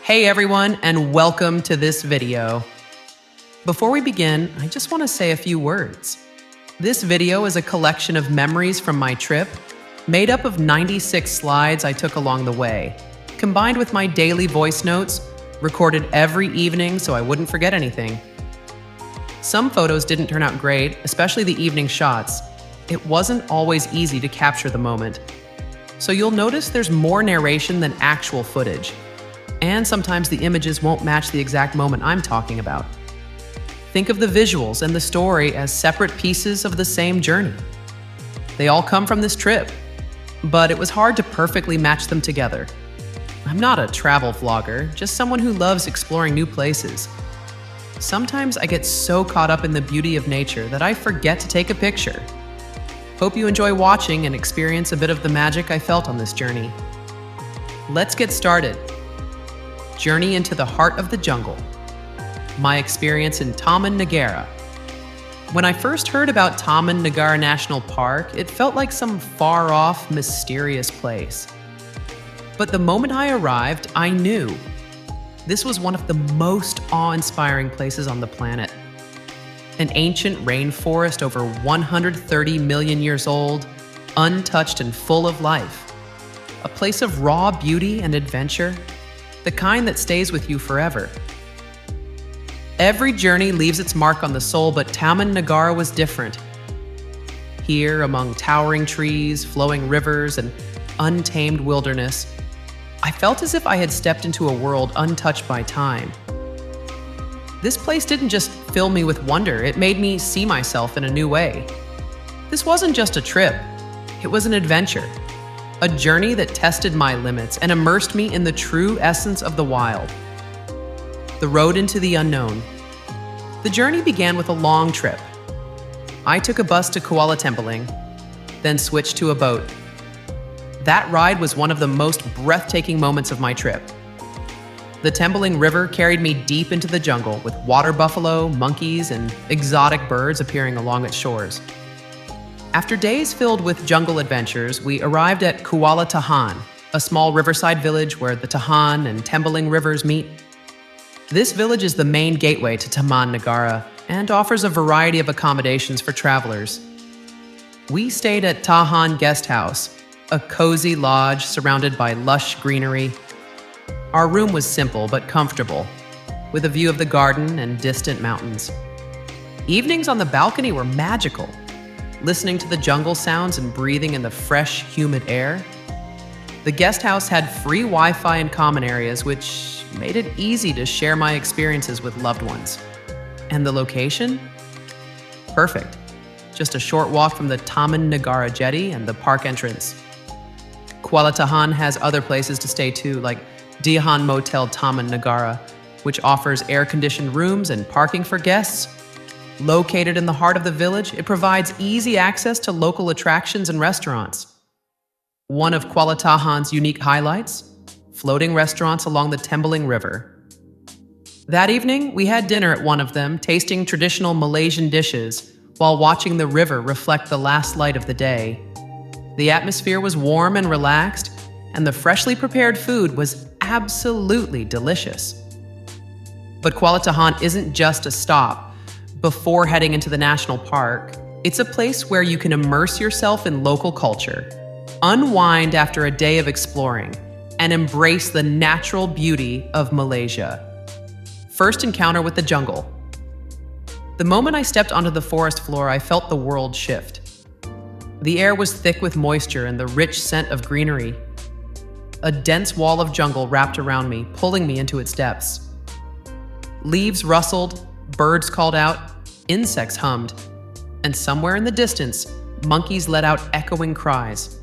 Hey everyone, and welcome to this video. Before we begin, I just want to say a few words. This video is a collection of memories from my trip, made up of 96 slides I took along the way, combined with my daily voice notes, recorded every evening so I wouldn't forget anything. Some photos didn't turn out great, especially the evening shots. It wasn't always easy to capture the moment. So you'll notice there's more narration than actual footage. And sometimes the images won't match the exact moment I'm talking about. Think of the visuals and the story as separate pieces of the same journey. They all come from this trip, but it was hard to perfectly match them together. I'm not a travel vlogger, just someone who loves exploring new places. Sometimes I get so caught up in the beauty of nature that I forget to take a picture. Hope you enjoy watching and experience a bit of the magic I felt on this journey. Let's get started. Journey into the heart of the jungle. My experience in Taman Negara. When I first heard about Taman Negara National Park, it felt like some far-off, mysterious place. But the moment I arrived, I knew. This was one of the most awe-inspiring places on the planet. An ancient rainforest over 130 million years old, untouched and full of life. A place of raw beauty and adventure, the kind that stays with you forever. Every journey leaves its mark on the soul, but Taman Negara was different. Here, among towering trees, flowing rivers, and untamed wilderness, I felt as if I had stepped into a world untouched by time. This place didn't just fill me with wonder, it made me see myself in a new way. This wasn't just a trip, it was an adventure. A journey that tested my limits and immersed me in the true essence of the wild. The road into the unknown. The journey began with a long trip. I took a bus to Kuala Templing, then switched to a boat. That ride was one of the most breathtaking moments of my trip. The Templing River carried me deep into the jungle with water buffalo, monkeys, and exotic birds appearing along its shores. After days filled with jungle adventures, we arrived at Kuala Tahan, a small riverside village where the Tahan and Tembeling rivers meet. This village is the main gateway to Taman Negara and offers a variety of accommodations for travelers. We stayed at Tahan Guest House, a cozy lodge surrounded by lush greenery. Our room was simple but comfortable, with a view of the garden and distant mountains. Evenings on the balcony were magical. Listening to the jungle sounds and breathing in the fresh, humid air. The guest house had free Wi-Fi in common areas, which made it easy to share my experiences with loved ones. And the location? Perfect. Just a short walk from the Taman Negara jetty and the park entrance. Kuala Tahan has other places to stay too, like Dihan Motel Taman Negara, which offers air-conditioned rooms and parking for guests. Located in the heart of the village, it provides easy access to local attractions and restaurants. One of Kuala Tahan's unique highlights? Floating restaurants along the Tembeling River. That evening, we had dinner at one of them, tasting traditional Malaysian dishes while watching the river reflect the last light of the day. The atmosphere was warm and relaxed, and the freshly prepared food was absolutely delicious. But Kuala Tahan isn't just a stop. Before heading into the national park, it's a place where you can immerse yourself in local culture, unwind after a day of exploring, and embrace the natural beauty of Malaysia. First encounter with the jungle. The moment I stepped onto the forest floor, I felt the world shift. The air was thick with moisture and the rich scent of greenery. A dense wall of jungle wrapped around me, pulling me into its depths. Leaves rustled, birds called out, insects hummed, and somewhere in the distance, monkeys let out echoing cries.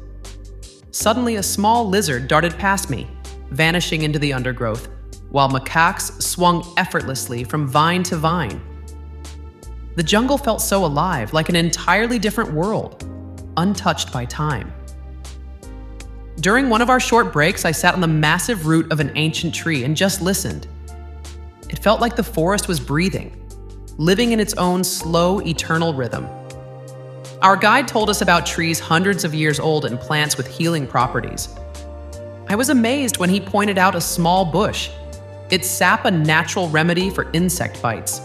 Suddenly, a small lizard darted past me, vanishing into the undergrowth, while macaques swung effortlessly from vine to vine. The jungle felt so alive, like an entirely different world, untouched by time. During one of our short breaks, I sat on the massive root of an ancient tree and just listened. It felt like the forest was breathing, living in its own slow, eternal rhythm. Our guide told us about trees hundreds of years old and plants with healing properties. I was amazed when he pointed out a small bush, its sap a natural remedy for insect bites.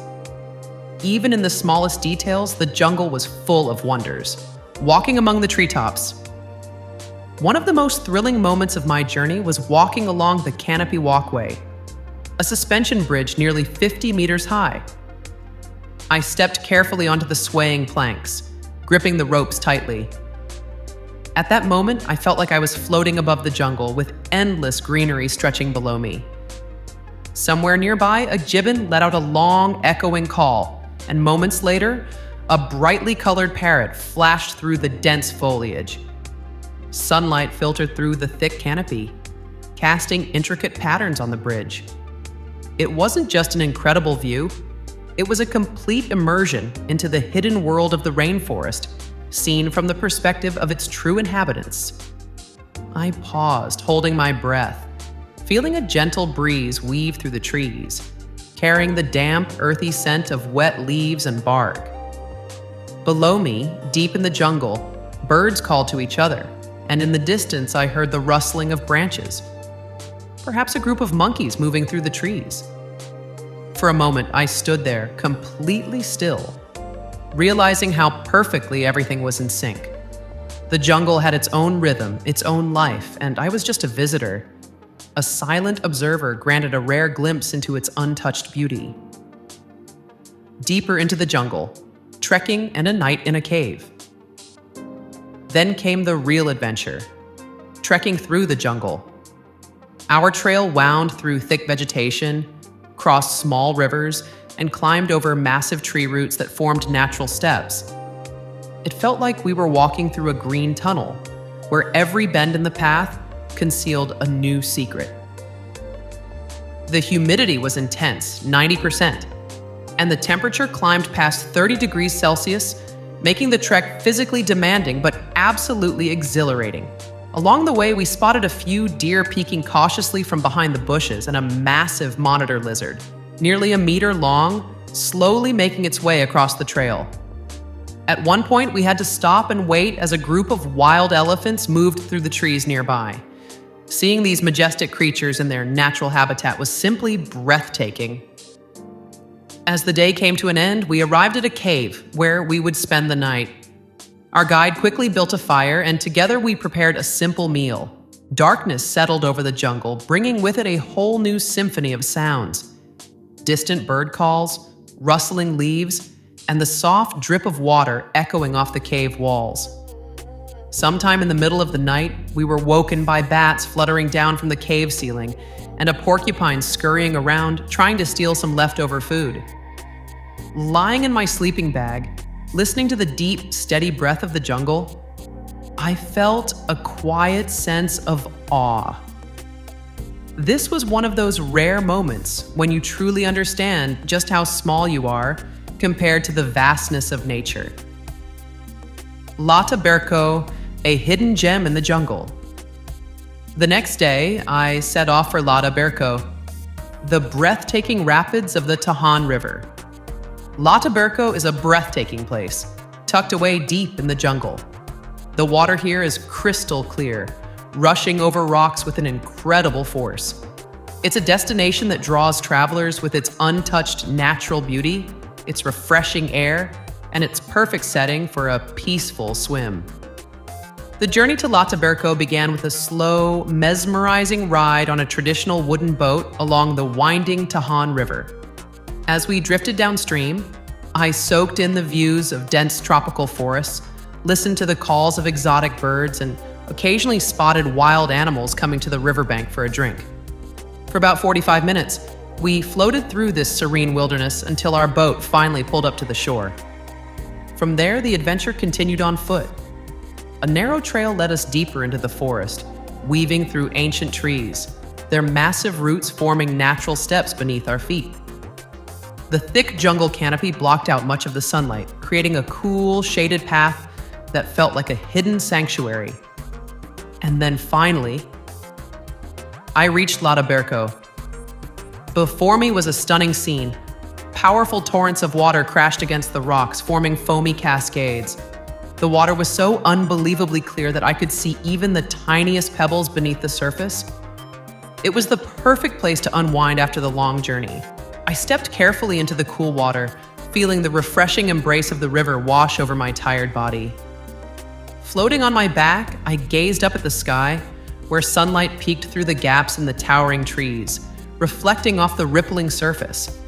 Even in the smallest details, the jungle was full of wonders. Walking among the treetops. One of the most thrilling moments of my journey was walking along the Canopy Walkway, a suspension bridge nearly 50 meters high. I stepped carefully onto the swaying planks, gripping the ropes tightly. At that moment, I felt like I was floating above the jungle with endless greenery stretching below me. Somewhere nearby, a gibbon let out a long, echoing call, and moments later, a brightly colored parrot flashed through the dense foliage. Sunlight filtered through the thick canopy, casting intricate patterns on the bridge. It wasn't just an incredible view, it was a complete immersion into the hidden world of the rainforest, seen from the perspective of its true inhabitants. I paused, holding my breath, feeling a gentle breeze weave through the trees, carrying the damp, earthy scent of wet leaves and bark. Below me, deep in the jungle, birds called to each other, and in the distance I heard the rustling of branches. Perhaps a group of monkeys moving through the trees. For a moment, I stood there, completely still, realizing how perfectly everything was in sync. The jungle had its own rhythm, its own life, and I was just a visitor. A silent observer granted a rare glimpse into its untouched beauty. Deeper into the jungle, trekking and a night in a cave. Then came the real adventure, trekking through the jungle. Our trail wound through thick vegetation, crossed small rivers, and climbed over massive tree roots that formed natural steps. It felt like we were walking through a green tunnel, where every bend in the path concealed a new secret. The humidity was intense, 90%, and the temperature climbed past 30 degrees Celsius, making the trek physically demanding but absolutely exhilarating. Along the way, we spotted a few deer peeking cautiously from behind the bushes and a massive monitor lizard, nearly a meter long, slowly making its way across the trail. At one point, we had to stop and wait as a group of wild elephants moved through the trees nearby. Seeing these majestic creatures in their natural habitat was simply breathtaking. As the day came to an end, we arrived at a cave where we would spend the night. Our guide quickly built a fire, and together we prepared a simple meal. Darkness settled over the jungle, bringing with it a whole new symphony of sounds. Distant bird calls, rustling leaves, and the soft drip of water echoing off the cave walls. Sometime in the middle of the night, we were woken by bats fluttering down from the cave ceiling and a porcupine scurrying around, trying to steal some leftover food. Lying in my sleeping bag, listening to the deep, steady breath of the jungle, I felt a quiet sense of awe. This was one of those rare moments when you truly understand just how small you are compared to the vastness of nature. Lata Berkoh, a hidden gem in the jungle. The next day, I set off for Lata Berkoh, the breathtaking rapids of the Taman River. Lata Berkoh is a breathtaking place, tucked away deep in the jungle. The water here is crystal clear, rushing over rocks with an incredible force. It's a destination that draws travelers with its untouched natural beauty, its refreshing air, and its perfect setting for a peaceful swim. The journey to Lata Berkoh began with a slow, mesmerizing ride on a traditional wooden boat along the winding Taman River. As we drifted downstream, I soaked in the views of dense tropical forests, listened to the calls of exotic birds, and occasionally spotted wild animals coming to the riverbank for a drink. For about 45 minutes, we floated through this serene wilderness until our boat finally pulled up to the shore. From there, the adventure continued on foot. A narrow trail led us deeper into the forest, weaving through ancient trees, their massive roots forming natural steps beneath our feet. The thick jungle canopy blocked out much of the sunlight, creating a cool, shaded path that felt like a hidden sanctuary. And then finally, I reached Lata Berkoh. Before me was a stunning scene. Powerful torrents of water crashed against the rocks, forming foamy cascades. The water was so unbelievably clear that I could see even the tiniest pebbles beneath the surface. It was the perfect place to unwind after the long journey. I stepped carefully into the cool water, feeling the refreshing embrace of the river wash over my tired body. Floating on my back, I gazed up at the sky, where sunlight peeked through the gaps in the towering trees, reflecting off the rippling surface.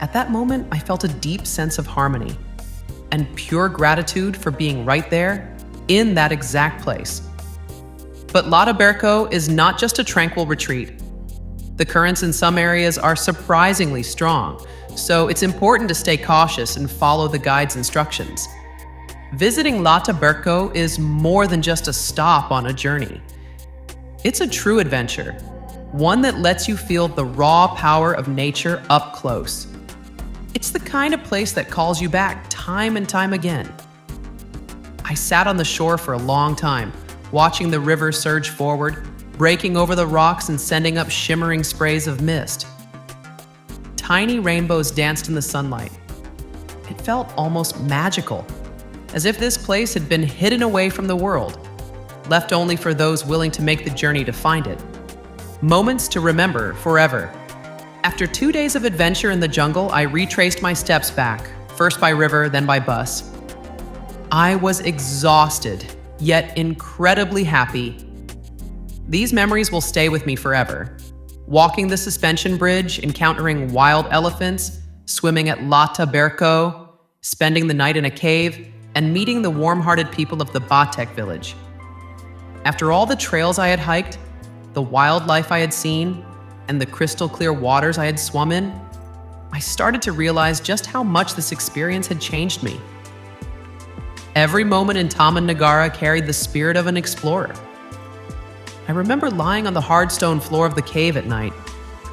At that moment, I felt a deep sense of harmony and pure gratitude for being right there, in that exact place. But Lata Berkoh is not just a tranquil retreat. The currents in some areas are surprisingly strong, so it's important to stay cautious and follow the guide's instructions. Visiting Lata Berkoh is more than just a stop on a journey. It's a true adventure, one that lets you feel the raw power of nature up close. It's the kind of place that calls you back time and time again. I sat on the shore for a long time, watching the river surge forward, breaking over the rocks and sending up shimmering sprays of mist. Tiny rainbows danced in the sunlight. It felt almost magical, as if this place had been hidden away from the world, left only for those willing to make the journey to find it. Moments to remember forever. After 2 days of adventure in the jungle, I retraced my steps back, first by river, then by bus. I was exhausted, yet incredibly happy. These memories will stay with me forever. Walking the suspension bridge, encountering wild elephants, swimming at Lata Berkoh, spending the night in a cave, and meeting the warm-hearted people of the Batek village. After all the trails I had hiked, the wildlife I had seen, and the crystal-clear waters I had swum in, I started to realize just how much this experience had changed me. Every moment in Taman Negara carried the spirit of an explorer. I remember lying on the hard stone floor of the cave at night,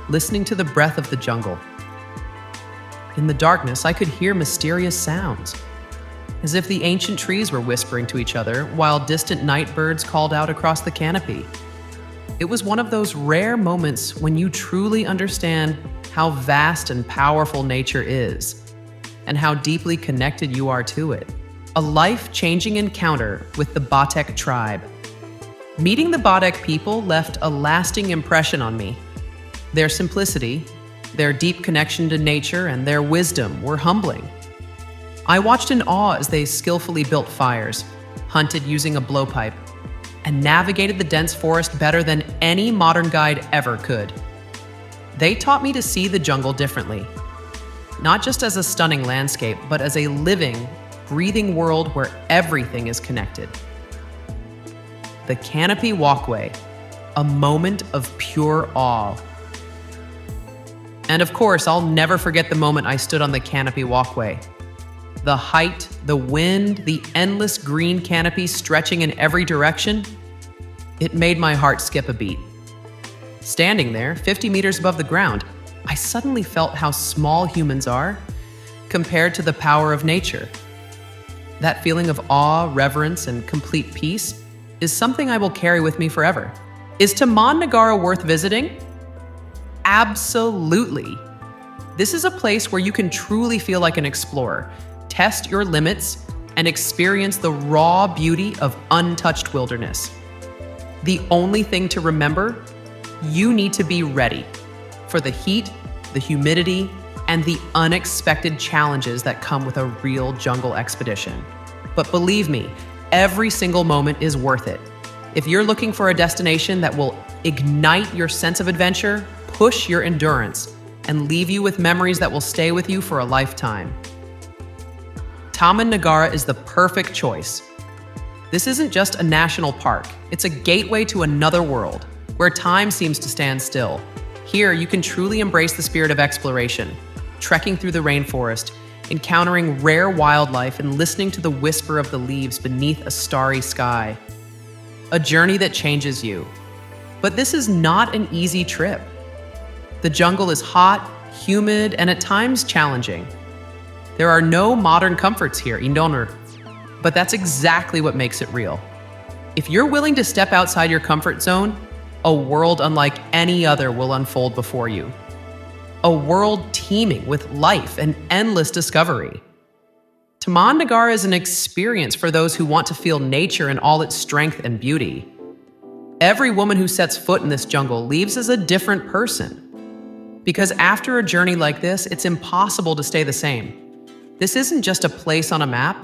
listening to the breath of the jungle. In the darkness, I could hear mysterious sounds, as if the ancient trees were whispering to each other while distant night birds called out across the canopy. It was one of those rare moments when you truly understand how vast and powerful nature is, and how deeply connected you are to it. A life-changing encounter with the Batek tribe. Meeting the Batek people left a lasting impression on me. Their simplicity, their deep connection to nature, and their wisdom were humbling. I watched in awe as they skillfully built fires, hunted using a blowpipe, and navigated the dense forest better than any modern guide ever could. They taught me to see the jungle differently, not just as a stunning landscape, but as a living, breathing world where everything is connected. The Canopy Walkway, a moment of pure awe. And of course, I'll never forget the moment I stood on the Canopy Walkway. The height, the wind, the endless green canopy stretching in every direction, it made my heart skip a beat. Standing there, 50 meters above the ground, I suddenly felt how small humans are compared to the power of nature. That feeling of awe, reverence, and complete peace is something I will carry with me forever. Is Taman Negara worth visiting? Absolutely. This is a place where you can truly feel like an explorer, test your limits, and experience the raw beauty of untouched wilderness. The only thing to remember, you need to be ready for the heat, the humidity, and the unexpected challenges that come with a real jungle expedition. But believe me, every single moment is worth it. If you're looking for a destination that will ignite your sense of adventure, push your endurance, and leave you with memories that will stay with you for a lifetime, Taman Negara is the perfect choice. This isn't just a national park, it's a gateway to another world, where time seems to stand still. Here, you can truly embrace the spirit of exploration, trekking through the rainforest, encountering rare wildlife, and listening to the whisper of the leaves beneath a starry sky. A journey that changes you. But this is not an easy trip. The jungle is hot, humid, and at times challenging. There are no modern comforts here, Indonor, but that's exactly what makes it real. If you're willing to step outside your comfort zone, a world unlike any other will unfold before you. A world teeming with life and endless discovery. Taman Negara is an experience for those who want to feel nature in all its strength and beauty. Every woman who sets foot in this jungle leaves as a different person. Because after a journey like this, it's impossible to stay the same. This isn't just a place on a map,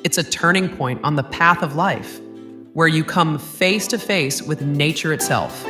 it's a turning point on the path of life, where you come face to face with nature itself.